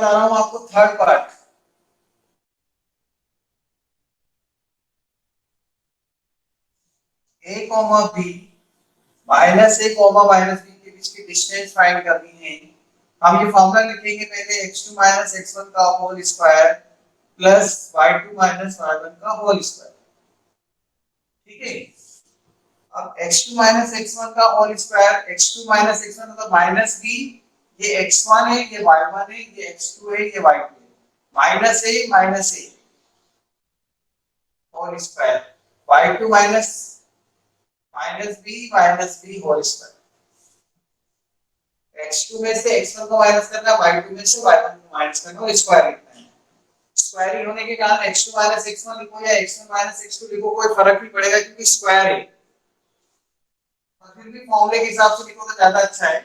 बता रहा हूं आपको थर्ड पार्ट। ए कॉमा बी माइनस ए कॉमा माइनस बी के बीच की डिस्टेंस फाइंड करनी है। हम ये फॉर्मूला लिखेंगे पहले x2 माइनस x1 का whole square plus y2 minus y1 का होल स्क्वायर। ठीक है, अब x2 माइनस x1 का whole square, x2 minus x1 मतलब माइनस b, ये x1 है, ये y1 है, ये x2 है, ये y2 है, minus a whole square, y2 minus minus b whole square. x2 में से x1 को माइनस करना, y2 में से y1 को माइनस करना, स्क्वायर लिखना है। स्क्वायरिंग होने के कारण x2 माइनस x1 लिखो या x1 माइनस x2 लिखो, कोई फर्क नहीं पड़ेगा क्योंकि स्क्वायर है। और फिर भी फॉर्मूले के हिसाब से लिखो तो ज्यादा अच्छा है।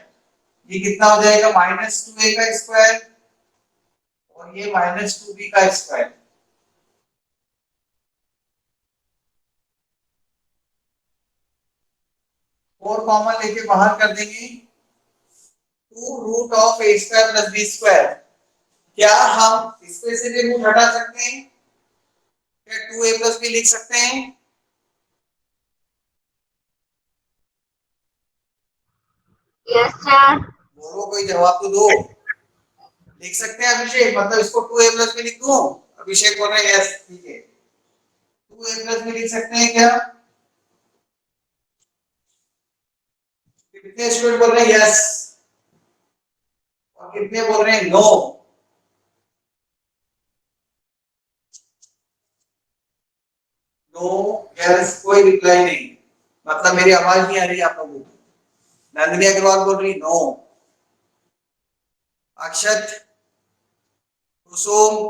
ये कितना हो जाएगा, माइनस 2a का स्क्वायर और ये माइनस 2b का स्क्वायर। और कॉमन लेके बाहर कर देंगे 2 root of a square plus b square. क्या हम इसमें से भी रूट हटा सकते हैं? क्या 2a प्लस b लिख सकते हैं? Yes sir. बोलो, कोई जवाब तो दो। लिख सकते हैं अभिषेक, मतलब इसको 2a प्लस b लिख दूं? अभिषेक बोल रहे हैं यस, ठीक है। 2a प्लस b लिख सकते हैं क्या? कितने स्टूडेंट बोल रहे हैं यस और कितने बोल रहे हैं नो? नो, यस, कोई रिप्लाई नहीं, मतलब मेरी आवाज नहीं आ रही आप लोगों को। नंदिनी अग्रवाल बोल रही नो, अक्षत, कुसुम,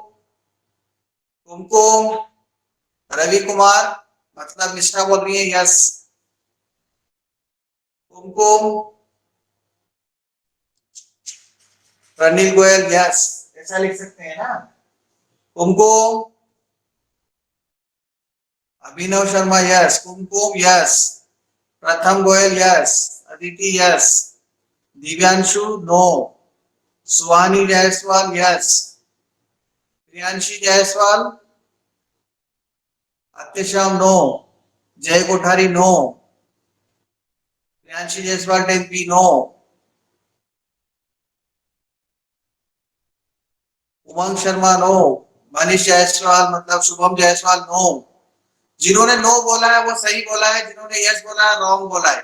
कुमकुम, रवि कुमार मतलब निष्ठा बोल रही है यस, कुमकुम, प्रनिल गोयल यस, ऐसा लिख सकते हैं ना? Kumkum, Abhinav Sharma yes, Kumkum yes, Pratham Goyal yes, Aditi yes, Divyanshu no, Suhani Jaiswal yes, Priyanshi Jaiswal, अत्यशाम नो, जय कोठारी नो, प्रियांशी जायसवाल टेम्पी नो, उमंग शर्मा नो, मनीष जायसवाल मतलब शुभम जायसवाल नो। जिन्होंने नो बोला है वो सही बोला है, जिन्होंने यस बोला है रॉन्ग बोला है,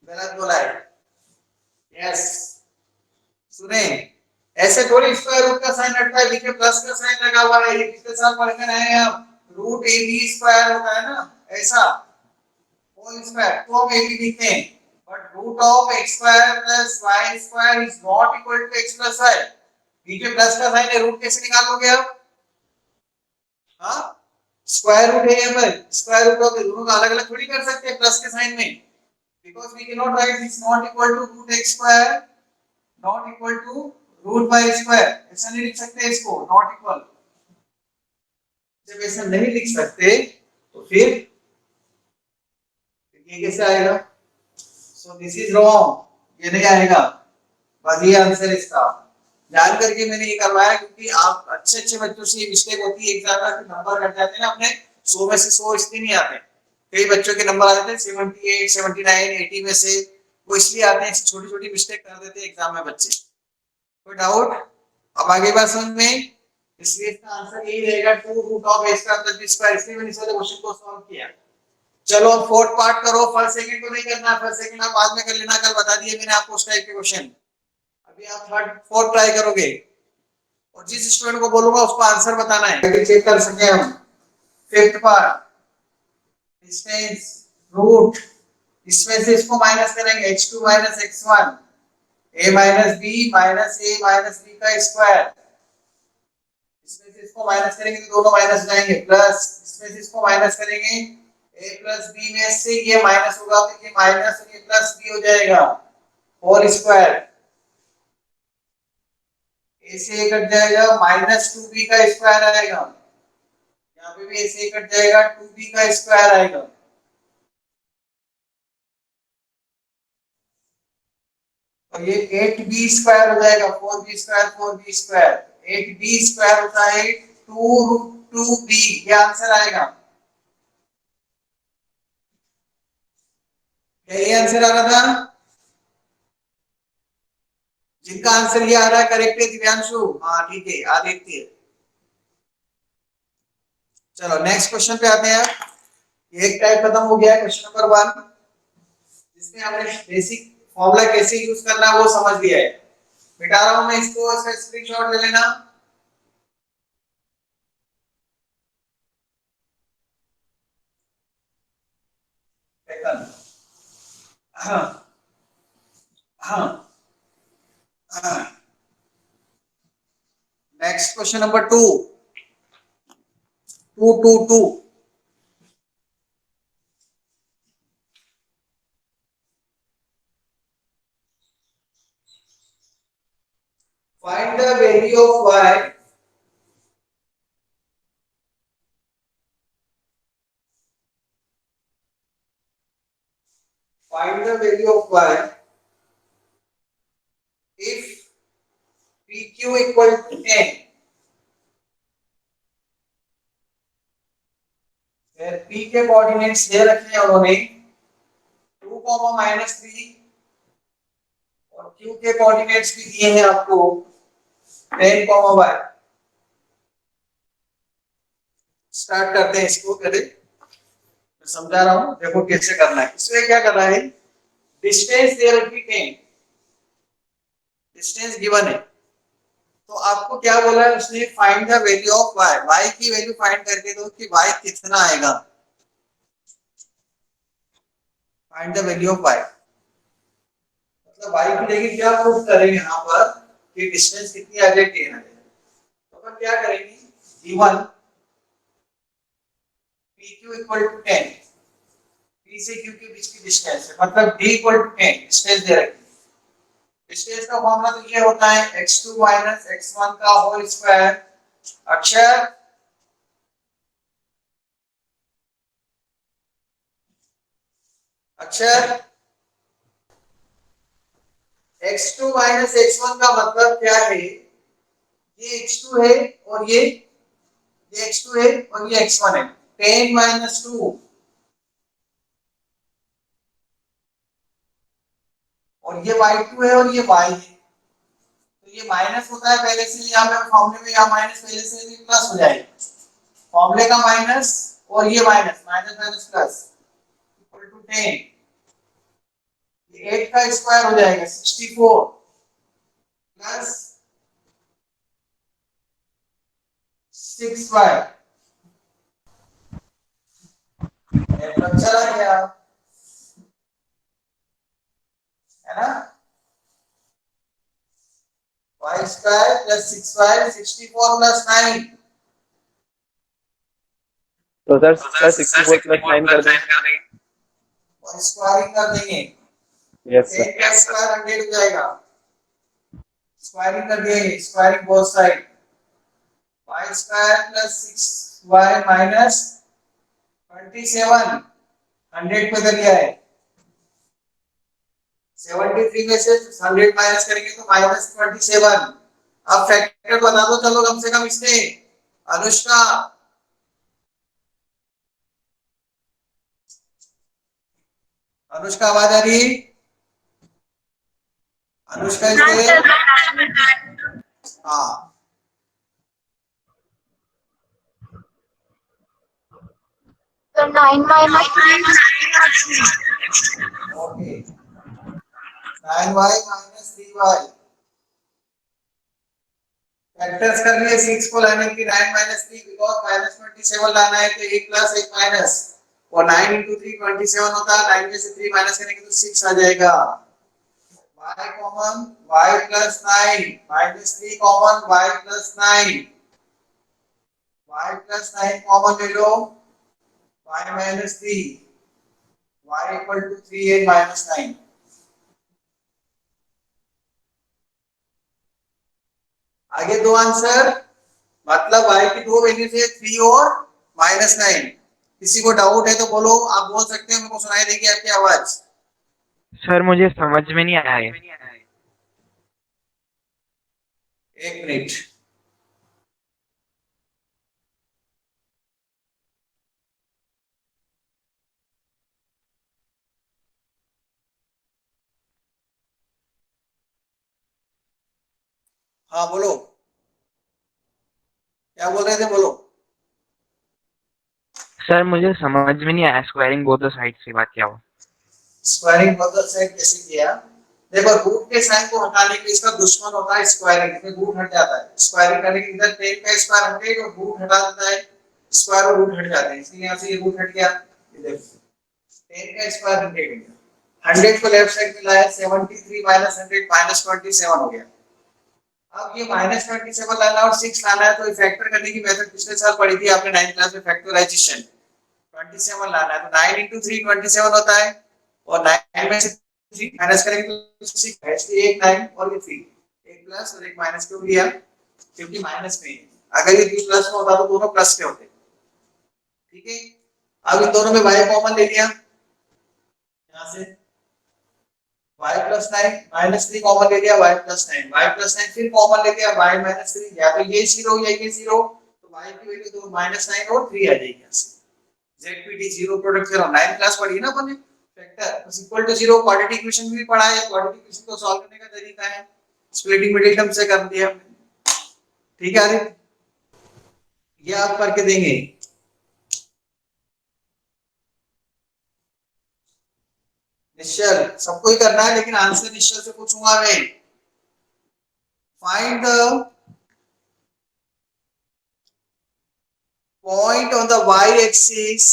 गलत बोला है। यस, सुने, ऐसे थोड़ी स्क्वायर रूट का साइन हटता है, बीच में प्लस का साइन लगा हुआ है, ये पिछले साल पढ़ कर आए हैं आप। रूट ए बी स्क्वायर होता है ना, ऐसा होल स्क्वायर तो हम ए बी लिखते हैं। But root of x square plus y square is not equal to x plus y। बीच में प्लस का साइन है, रूट कैसे निकालोगे आप? हाँ, स्क्वायर रूट है यहाँ पर, स्क्वायर रूट ऑफ दोनों का अलग अलग थोड़ी कर सकते हैं प्लस के साइन में, because we can not write this not equal to root x square not equal to root y square, ऐसा नहीं लिख सकते इसको नॉट इक्वल। जब ऐसा नहीं लिख सकते तो फिर ये कैसे आएगा? सो दिस इज रॉन्ग, ये नहीं आएगा। बस ये आंसर इसका जान करके मैंने ये करवाया, क्योंकि आप अच्छे अच्छे बच्चों से ये मिस्टेक होती है एग्जाम में, नंबर कट जाते हैं ना अपने 100 में से 100 इसलिए नहीं आते। कई बच्चों के नंबर आ जाते हैं 78 79 80 में से, वो इसलिए आते हैं, छोटी छोटी मिस्टेक कर देते हैं एग्जाम में बच्चे। कोई डाउट? अब आगे बात समझ में? इसलिए इसका आंसर यही रहेगा 2 root of a square plus b square. इसलिए मैंने इस वाले क्वेश्चन को सॉल्व किया। चलो अब फोर्थ पार्ट करो, फर्स्ट सेकंड को नहीं करना, फर्स्ट सेकंड आप बाद में कर लेना, कल बता दिए मैंने आपको उस टाइप के क्वेश्चन। अभी आप थर्ड फोर्थ ट्राई करोगे और जिस स्टूडेंट को बोलूंगा उसको आंसर बताना है ताकि चेक कर सके हम। फिफ्थ पार्ट, डिस्टेंस, रूट, इसमें से इसको माइनस करेंगे x2 minus x1, a minus b minus a minus b का स्क्वायर। इसमें से इसको माइनस करेंगे तो दोनों माइनस जाएंगे, प्लस इसमें से इसको माइनस करेंगे a प्लस b में से ये माइनस होगा तो ये माइनस और ये प्लस b हो जाएगा होल स्क्वायर। a से a कट जाएगा, माइनस 2b का स्क्वायर आएगा, यहाँ पे भी a से a कट जाएगा, 2b का स्क्वायर आएगा। तो ये 8b² हो जाएगा, 4b², 4b², 8b² होता है 2√2b, ये आंसर आएगा। क्या ये आंसर आ रहा था? जिनका आंसर ये आ रहा है करेक्ट है दिव्यांशु, हाँ ठीक है, आदित्य। चलो नेक्स्ट क्वेश्चन पे आते हैं। एक टाइप खत्म हो गया है, क्वेश्चन नंबर 1, जिसमें हमने बेसिक फॉर्मूला कैसे यूज करना है वो समझ लिया है। मिटा रहा हूं मैं इसको, इसका स्क्रीनशॉट ले लेना। हाँ हाँ हाँ। Next question number 2, 222। Find the value of y, find the value of y if pq equal to 10, फिर p के कोऑर्डिनेट्स दे रखे हैं उन्होंने 2, -3, और q के कोऑर्डिनेट्स भी दिए हैं आपको 10, y। स्टार्ट करते हैं इसको, पहले मैं समझा रहा हूं, देखो कैसे करना है। इसमें क्या कर रहा है, डिस्टेंस दे रखी 10, डिस्टेंस गिवन है, तो आपको क्या बोला है उसने, find the value of y, y की वैल्यू फाइंड करके दो कि y कितना आएगा। Find the value of y मतलब y की जगह क्या प्रूफ करेंगे यहाँ पर कि डिस्टेंस कितनी आ जाए, 10 आ जाए। तो अपन क्या करेंगे, given pq equal to 10, p से q के बीच की डिस्टेंस है, मतलब d इक्वल टू 10 डिस्टेंस दे रखी है। डिस्टेंस का फॉर्मूला तो ये होता है x2 - x1 का होल स्क्वायर। अक्षर अक्षर x2 - x1 का मतलब क्या है, ये x2 है और ये x2 है और ये x1 है, 10 - 2, और ये y2 है और ये y है, तो ये माइनस होता है पहले से, यहाँ पे फॉर्मूले में यहाँ माइनस पहले से भी प्लस हो जाएगा, फॉर्मूले का माइनस और ये minus, minus minus plus equal to 10, ये 8 का स्क्वायर हो जाएगा 64 प्लस 6y, चला गया है ना, y² + 6y, 64 + 9, तो सर 64 + 9 कर दें। और स्क्वायरिंग कर देंगे, यस 10 का स्क्वायर 100 हो जाएगा, स्क्वायरिंग कर देंगे, squaring both side, y² + 6y - 27, 100 को इधर लिया है, 73 में से 100 माइनस करेंगे तो -27। अब फैक्टर बता दो चलो कम से कम इसके, अनुष्का। अनुष्का आवाज आ रही है? Anushka is there? हाँ तो 9 ओके, 9y - 3y, फैक्टर्स कर लिए 6 को लाने की, 9 - 3 बिकॉज़ -27 लाना है तो 1 + 1 माइनस, और 9 × 3 27 होता है, 9 में से 3 माइनस करेंगे तो 6 आ जाएगा। y common y + 9, -3 common y + 9, y + 9 common ले लो, y - 3, y = 3 and -9। आगे दो आंसर, मतलब y की दो वैल्यू है 3 और -9। किसी को डाउट है तो बोलो, आप बोल सकते हैं, मेरे को सुनाई देगी आपकी आवाज। सर मुझे समझ में नहीं आया है। एक मिनट। हाँ बोलो, क्या बोल रहे थे, बोलो। सर मुझे समझ में नहीं आया स्क्वायरिंग बोथ द साइड्स की बात क्या हो। स्क्वायरिंग बदल से कैसे किया? देखो रूट के साइन को हटाने के इसका दुश्मन होता है स्क्वायरिंग, इसमें रूट हट जाता है। स्क्वायरिंग करने के इधर 10 का स्क्वायर 100 और रूट हटा देता है, स्क्वायर और रूट हट जाते हैं, इसलिए यहां से ये रूट हट गया। ये देखो 10 का स्क्वायर 100 हो गया, 100 को लेफ्ट साइड में लाया 73 माइनस 100 माइनस 27 हो गया। अब ये माइनस 27 लाना और 6 लाना है, तो फैक्टर करने की मेथड पिछले साल पढ़ी थी आपने 9th क्लास में, फैक्टराइजेशन। 27 लाना है तो 9 into 3 27 होता है, और 9 में से 3 माइनस करेंगे तो 6 है, इसलिए एक 9 और ये 3, एक प्लस और एक माइनस क्यों लिया, क्योंकि माइनस में है। अगर ये 2 प्लस में होता तो दोनों प्लस के होते। ठीक है, अब इन दोनों में y कॉमन ले लिया, यहां से y प्लस 9 माइनस 3 कॉमन ले लिया, y प्लस 9 y प्लस 9 फिर कॉमन ले लिया, y माइनस 3, या तो ये 0 या ये 0, तो y की वैल्यू तो माइनस 9 और 3 आ जाएगी यहां से। ZPT zero product theorem 9th class पढ़ी है ना अपन ने, factor is equal to 0, quadratic equation भी पढ़ा है, क्वाड्रेटिक इक्वेशन को सॉल्व करने का तरीका है स्प्लिटिंग मिडिल टर्म से कर दिया हमने। ठीक है आदित्य, ये आप करके देंगे। निश्चल सबको ही करना है, लेकिन आंसर निश्चल से पूछूंगा मैं। Find the point on the y axis,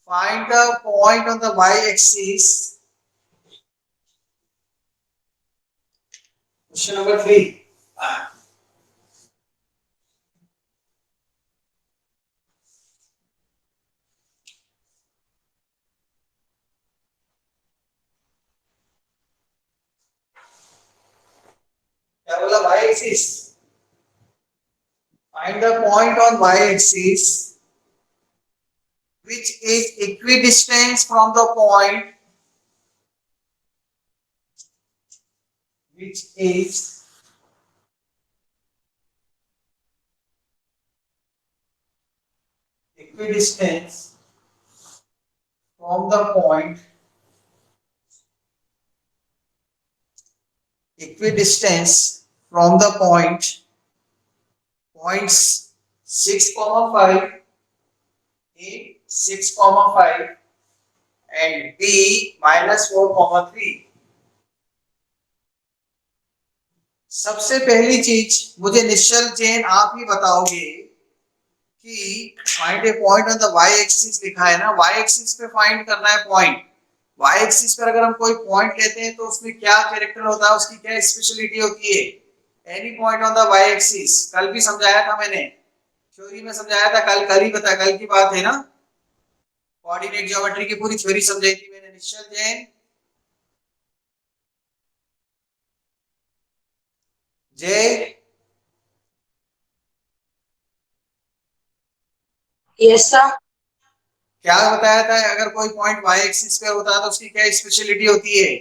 find the point on the y-axis. Question number 3. क्या बोला y-axis? Find the point on y-axis which is equidistant from the point which is equidistant from the point equidistance from the points 6, 5, A 6, 5 and B minus 4, 3। सबसे पहली चीज मुझे निश्चल chain आप ही बताओगे कि find a point on the y axis लिखा है ना, वाई एक्सिस पे फाइंड करना है पॉइंट। वाई एक्सिस पर अगर हम कोई पॉइंट लेते हैं तो उसमें क्या कैरेक्टर होता है, उसकी क्या स्पेशलिटी होती है। Any point on the y axis कल भी समझाया था मैंने, थ्योरी में समझाया था, कल ही बता, कल की बात है ना, कोऑर्डिनेट ज्योमेट्री की पूरी थ्योरी समझाई थी मैंने। निश्चल जैन जय, यस सर। क्या बताया था, अगर कोई पॉइंट वाई एक्सिस पे होता है तो उसकी क्या स्पेशलिटी होती है,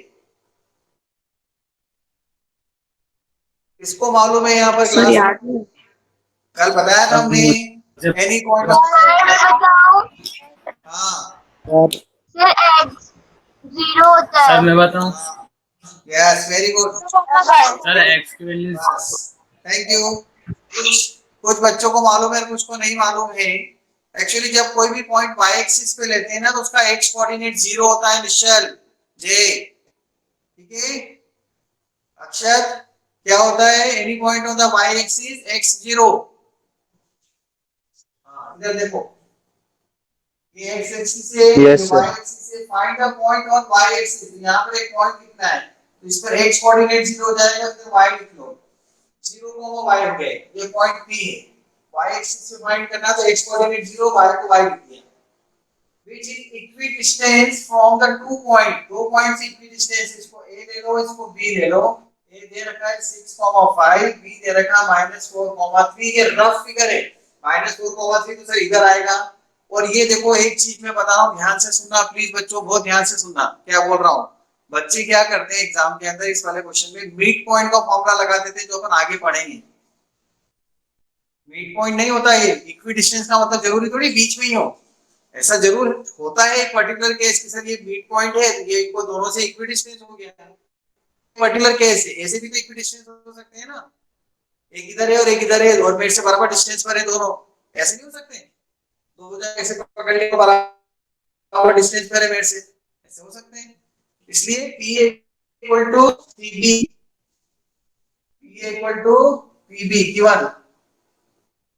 इसको मालूम है यहाँ पर क्लास में? कल बताया था हमने एनी पॉइंट ऑफ, बताओ हाँ सर, x 0 होता है। सर मैं बताऊं, yes very good, sir x की वैल्यू थैंक यू। कुछ बच्चों को मालूम है, कुछ को नहीं मालूम है। एक्चुअली जब कोई भी पॉइंट वाई एक्सिस पे लेते हैं ना तो उसका एक्स कोऑर्डिनेट 0 होता है निश्चल जे। ठीक है अक्षत, क्या होता है any point on the y axis x 0। हाँ इधर देखो, ये एक्स एक्सिस से Yes, sir. वाई एक्सिस से find the point on y axis. यहाँ पर एक पॉइंट लिखना है तो इस पर एक्स कोऑर्डिनेट 0 हो जाएगा, फिर वाई लिख लो, 0, y हो गया, ये पॉइंट P है। y एक्सिस से फाइंड करना तो x कोऑर्डिनेट 0, y को y लिख दिया। which is equidistant from the two point, दो पॉइंट्स इक्विडिस्टेंस, इसको a ले लो, इसको b ले लो। a दे रखा है 6, 5, b दे रखा है -4, 3। ये रफ फिगर है, -4, 3 तो सर इधर आएगा। और ये देखो एक चीज मैं बता रहा हूं, ध्यान से सुनना प्लीज बच्चों, बहुत ध्यान से सुनना क्या बोल रहा हूं। बच्चे क्या करते हैं एग्जाम के अंदर इस वाले क्वेश्चन में मिड पॉइंट का फॉर्मूला लगाते थे जो अपन आगे पढ़ेंगे। मिड पॉइंट नहीं होता ये, इक्वी डिस्टेंस का मतलब जरूरी थोड़ी बीच में ही हो, ऐसा जरूर होता है एक पर्टिकुलर केस के सर ये मिड पॉइंट है तो ये इनको दोनों से इक्वी डिस्टेंस हो गया। पर्टिकुलर केस है, ऐसे भी तो इक्वी डिस्टेंस हो सकते हैं ना, एक इधर है और एक इधर है और मेरे से बराबर डिस्टेंस पर है दोनों, ऐसे नहीं हो सकते, दो जगह ऐसे पकड़ लिए बराबर डिस्टेंस पर है मेरे से, ऐसे हो सकते हैं। इसलिए P equal to PB, P equal to PB given.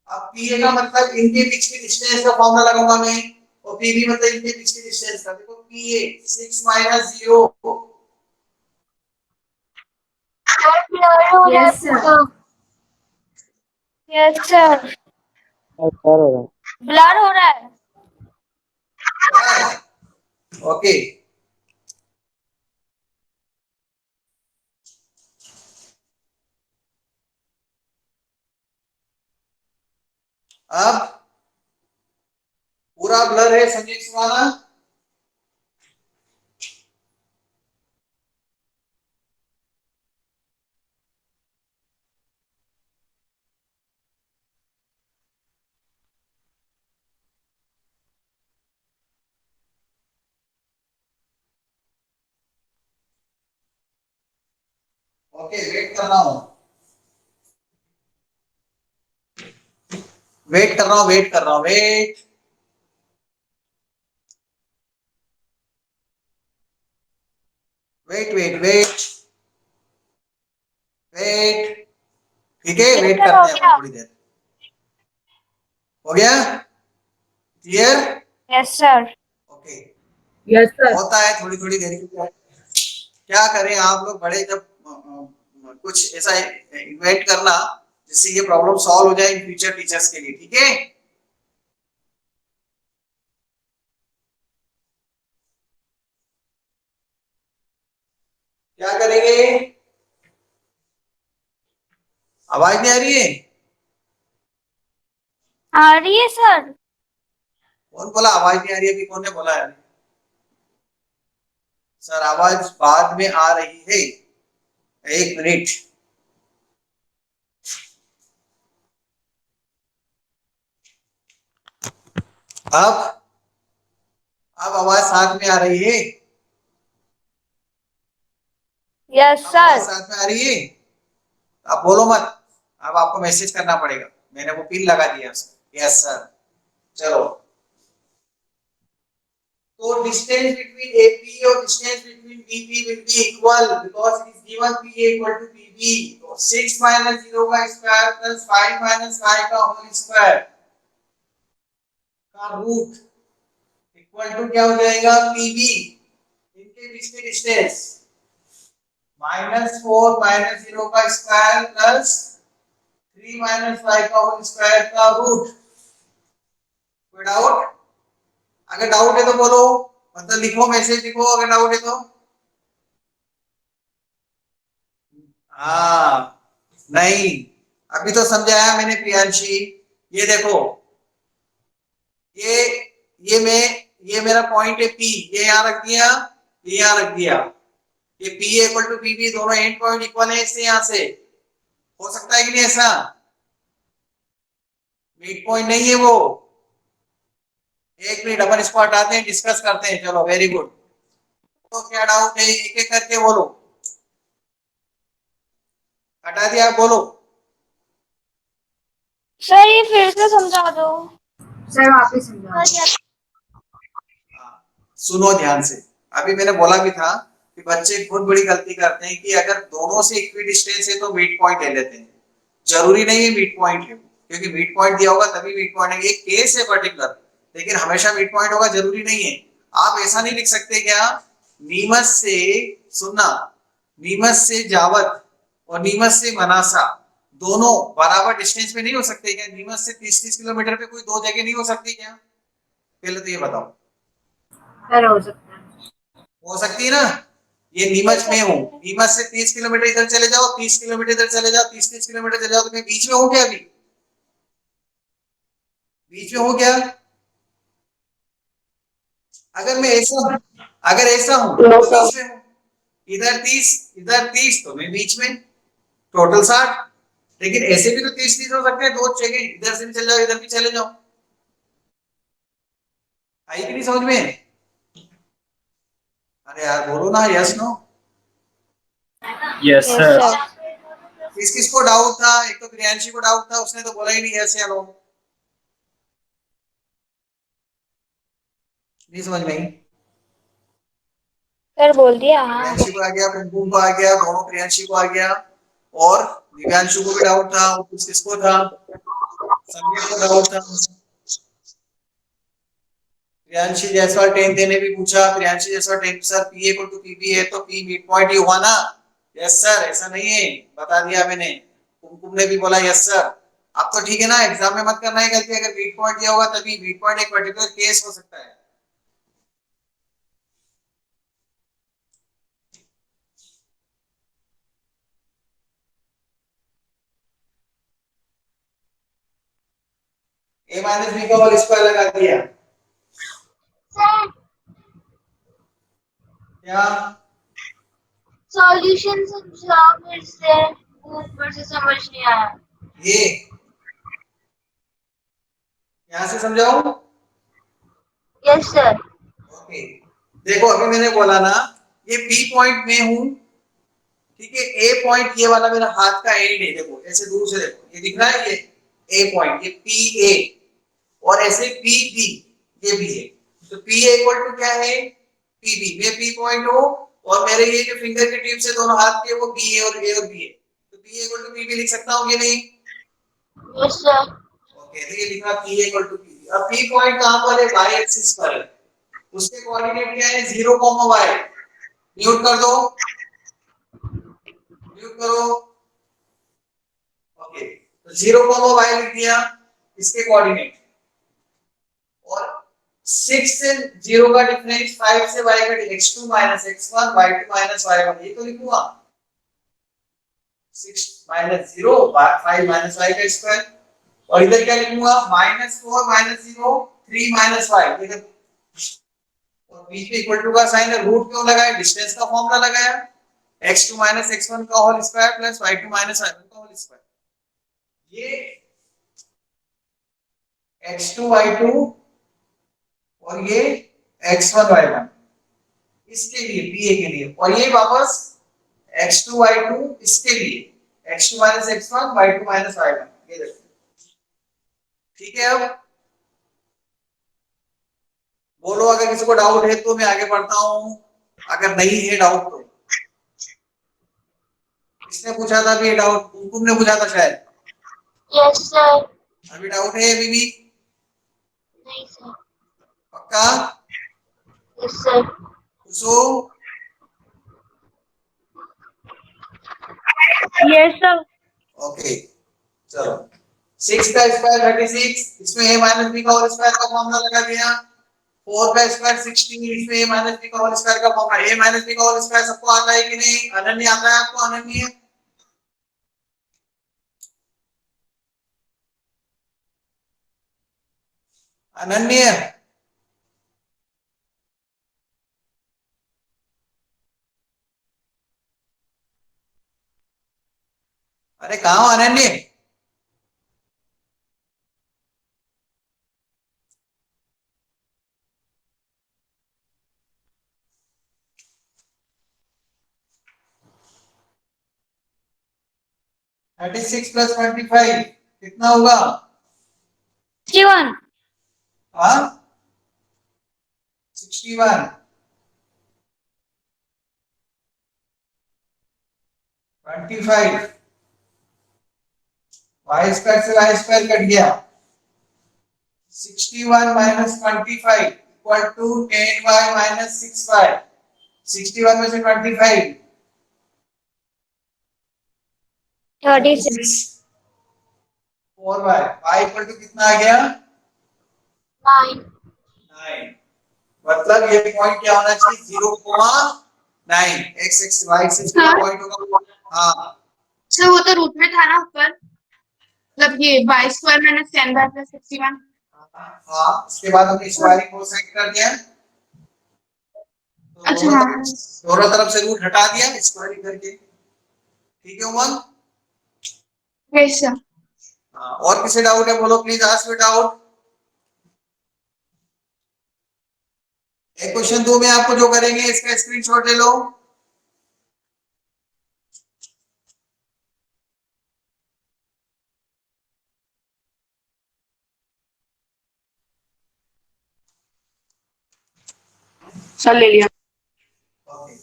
अब PA का मतलब इनके बीच की डिस्टेंस का फॉर्मूला लगाऊंगा मैं, और PB मतलब इनके बीच की डिस्टेंस का। देखो PA 6 minus 0, Yes, sir. Yes, sir. Blur हो रहा है। ओके। अब पूरा ब्लर है, समझिए सुनाना। ओके वेट कर रहा हूं, वेट कर रहा हूं, वेट कर रहा हूं, wait. Wait wait wait wait, ठीक है वेट हो करते हैं गया। अपन थोड़ी देर। हो गया clear? Yes sir. Okay. Yes, sir. होता है थोड़ी थोड़ी देर के लिए, क्या करें आप लोग बड़े, जब कुछ ऐसा इन्वेंट करना जिससे ये प्रॉब्लम सॉल्व हो जाए इन फ्यूचर टीचर्स के लिए, ठीक है? क्या करेंगे? आवाज नहीं आ रही है? आ रही है सर। कौन बोला आवाज नहीं आ रही है? अभी कौन ने बोला है? सर आवाज बाद में आ रही है, एक मिनट। अब आवाज साथ में आ रही है? यस अब आवाज सर। साथ में आ रही है? आप बोलो मत, अब आपको मैसेज करना पड़ेगा, मैंने वो पिन लगा दिया। Yes sir. चलो, तो distance between AP और distance between BP will be equal because it is given PA equal to PB. तो 6 minus 0 का स्क्वायर प्लस 5 minus 5 का होल स्क्वायर का रूट इक्वल टू क्या हो जाएगा? PB, इनके बीच की डिस्टेंस -4 minus 0 का स्क्वायर प्लस 3 minus 5 का होल स्क्वायर का रूट। कोई डाउट? अगर डाउट है तो बोलो, मतलब लिखो, मैसेज लिखो अगर डाउट है तो। हाँ नहीं, अभी तो समझाया मैंने प्रियांशी। ये देखो, ये ये मेरा पॉइंट है P, ये यहाँ रख दिया, ये यहाँ रख दिया। ये P इक्वल टू PB, दोनों एंड पॉइंट इक्वल है, इससे यहाँ से हो सकता है कि नहीं ऐसा? मिड पॉइंट नहीं है वो। एक मिनट, अपन इसको हटाते हैं, डिस्कस करते हैं। चलो वेरी गुड। तो क्या डाउट है, एक एक करके बोलो। हटा दिया, बोलो। सर ये फिर से समझा दो। सर वापस समझाओ। सुनो ध्यान से, अभी मैंने बोला भी था कि बच्चे बहुत बड़ी गलती करते हैं कि अगर दोनों से इक्वी डिस्टेंस है तो मिड पॉइंट ले लेते हैं। जरूरी नहीं है मिड पॉइंट है, क्योंकि मिड पॉइंट दिया होगा तभी मिड पॉइंट है, एक केस है पर्टिकुलर, लेकिन हमेशा मिड पॉइंट होगा जरूरी नहीं है। आप ऐसा नहीं लिख सकते क्या, नीमच से, सुनना, नीमच से जावत और नीमच से मनासा दोनों बराबर डिस्टेंस पे नहीं हो सकते क्या? नीमच से 30-30 किलोमीटर पे कोई दो जगह नहीं हो सकती क्या? पहले तो ये बताओ। सर हो सकता है। हो सकती है ना? ये नीमच में हूँ, नीमच से 30 किलोमीटर इधर चले जाओ, 30 किलोमीटर इधर चले जाओ, 30-30 किलोमीटर चले जाओ, तो मैं बीच में हूँ क्या? अभी बीच में हूँ क्या? अगर मैं ऐसा, अगर ऐसा हूँ तो बीच में हूँ, इधर 30 तो मैं बीच में, टोटल 60। लेकिन ऐसे भी तो 30 हो सकते हैं, दो जगह इधर से भी चले जाओ इधर भी चले जाओ। आई कि नहीं समझ में? अरे यार बोलो ना, yes no. Yes, Yes, sir. sir. किस किस को डाउट था? एक तो प्रियांशी को डाउट था, उसने तो बोला ही नहीं यस या नो। नहीं समझ में आई? सर बोल दिया हाँ। प्रियांशी को आ गया, कुमकुम को आ गया, दोनों प्रियांशी को आ गया, और दिव्यांशु को भी डाउट था, और कुछ किसको था, संजय को डाउट था। प्रियांशी जैसवाल 10 ने भी पूछा, Priyanshi Jaiswal 10 sir P equal to PB है तो पी मिड पॉइंट ही हुआ ना? यस सर, ऐसा नहीं है, बता दिया मैंने। कुमकुम ने भी बोला यस सर। अब तो ठीक है ना, एग्जाम में मत करना है गलती, अगर मिड पॉइंट दिया होगा तभी मिड पॉइंट एक पर्टिकुलर केस हो सकता है। a माइनस बी का होल स्क्वायर लगा दिया सर क्या? सॉल्यूशन समझाओ फिर से, ऊपर से समझ नहीं आया। ये यहां से समझाऊं? Yes sir. ओके, देखो अभी मैंने बोला ना, ये बी पॉइंट में हूं, ठीक है। ए पॉइंट ये वाला मेरा हाथ का एंड है, देखो ऐसे दूर से देखो, ये दिख रहा है, ये ए पॉइंट, ये पी ए, और ऐसे पी बी, ये भी है। तो पी ए इक्वल टू क्या है? P B. मैं पी पॉइंट हूं, और मेरे ये जो फिंगर के टिप से दोनों हाथ के, वो बी ए और बी है। तो P A equal to P B लिख सकता हूं कि नहीं? Yes sir. ओके, तो ये लिखा P A equal to P B. अब पी पॉइंट कहां पर है? वाई एक्सिस पर है। उसके कोऑर्डिनेट क्या है? 0, y। म्यूट कर दो, म्यूट करो। ओके, तो 0, y लिख दिया इसके कोऑर्डिनेट, और 6 से 0 का डिफरेंस, 5 से y का x2 x1 y2 y1, ये तो लिखूंगा। 6 0 5 y का स्क्वायर, और इधर क्या लिखूंगा? -4 -0 3 y, ये देखो, और बीच में इक्वल टू का साइन है, रूट क्यों लगाया? डिस्टेंस का फॉर्मूला लगाया, x2 x1 का whole square plus y2 y1 का होल स्क्वायर। ये x2 y2 और ये x1 y1 इसके लिए, पीए के लिए, और ये वापस x2 y2 इसके लिए, x2 x1 y2 y1, ये देखो। ठीक है, अब बोलो अगर किसी को डाउट है तो मैं आगे बढ़ता हूं, अगर नहीं है डाउट तो। किसने पूछा था अभी डाउट? कुमकुम ने पूछा था शायद। Yes sir. अभी डाउट है अभी भी? नहीं सर। पक्का? Yes sir. खुशो? Yes sir. ओके, चलो। 6 का स्क्वायर 36, इसमें a माइनस b का होल स्क्वायर का फॉर्मूला लगा दिया। 4 का स्क्वायर 16, इसमें a माइनस b का होल स्क्वायर का फॉर्मूला। a माइनस b का होल स्क्वायर सबको आता है कि नहीं? अनन्य आता है आपको? अनन्य, अनन्य, अरे कहाँ हो अनन्य? थर्टी सिक्स प्लस 25 कितना होगा? 61। हाँ, 61। 25 वाई स्क्वायर से वाई स्क्वायर कट गया। 61 minus 25 equal to 10y minus 6y। 61 में से 25 36। 4y, y इक्वल टू कितना आ गया? 9। 9। मतलब ये पॉइंट क्या होना चाहिए? 0,9। x x y एक्सिस का पॉइंट होगा। हाँ, सर वो तो रूट में था ना ऊपर, मतलब ये बाई स्क्वायर माइनस 10 प्लस 61। हाँ, इसके बाद हमने स्क्वायरिंग को सेट कर दिया, तो अच्छा हाँ दोनों तरफ से रूट हटा दिया स्क्वायरिंग करके। ठीक है उमंग? Yes sir. हाँ, और किसी डाउट है बोलो प्लीज, आस्क मी डाउट। एक क्वेश्चन 2 में आपको जो करेंगे इसका स्क्रीनशॉट ले लो। सर ले लिया। ओके।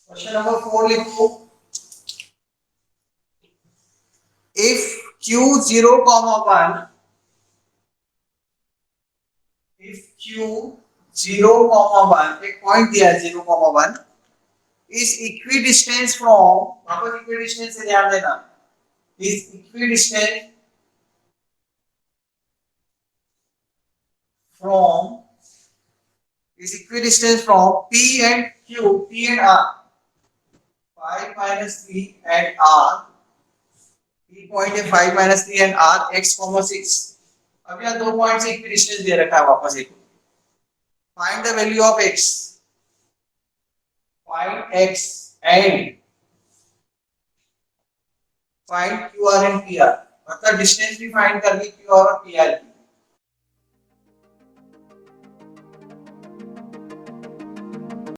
क्वेश्चन नंबर 4 लिखो। If Q 0, 1, if Q 0, 1 एक पॉइंट दिया है 0, 1 is equidistant from, वापस equidistant से ध्यान देना, is equidistant from, is equidistant from P and Q, P and R, 5 minus 3 and R, P point है 5 minus 3 and R, x, 6। अब यहाँ 2 पॉइंट से इक्विडिस्टेंस दे रखा है वापस एक। Find the value of x, find x and find QR and PR, मतलब distance भी फाइंड करनी QR और PR की।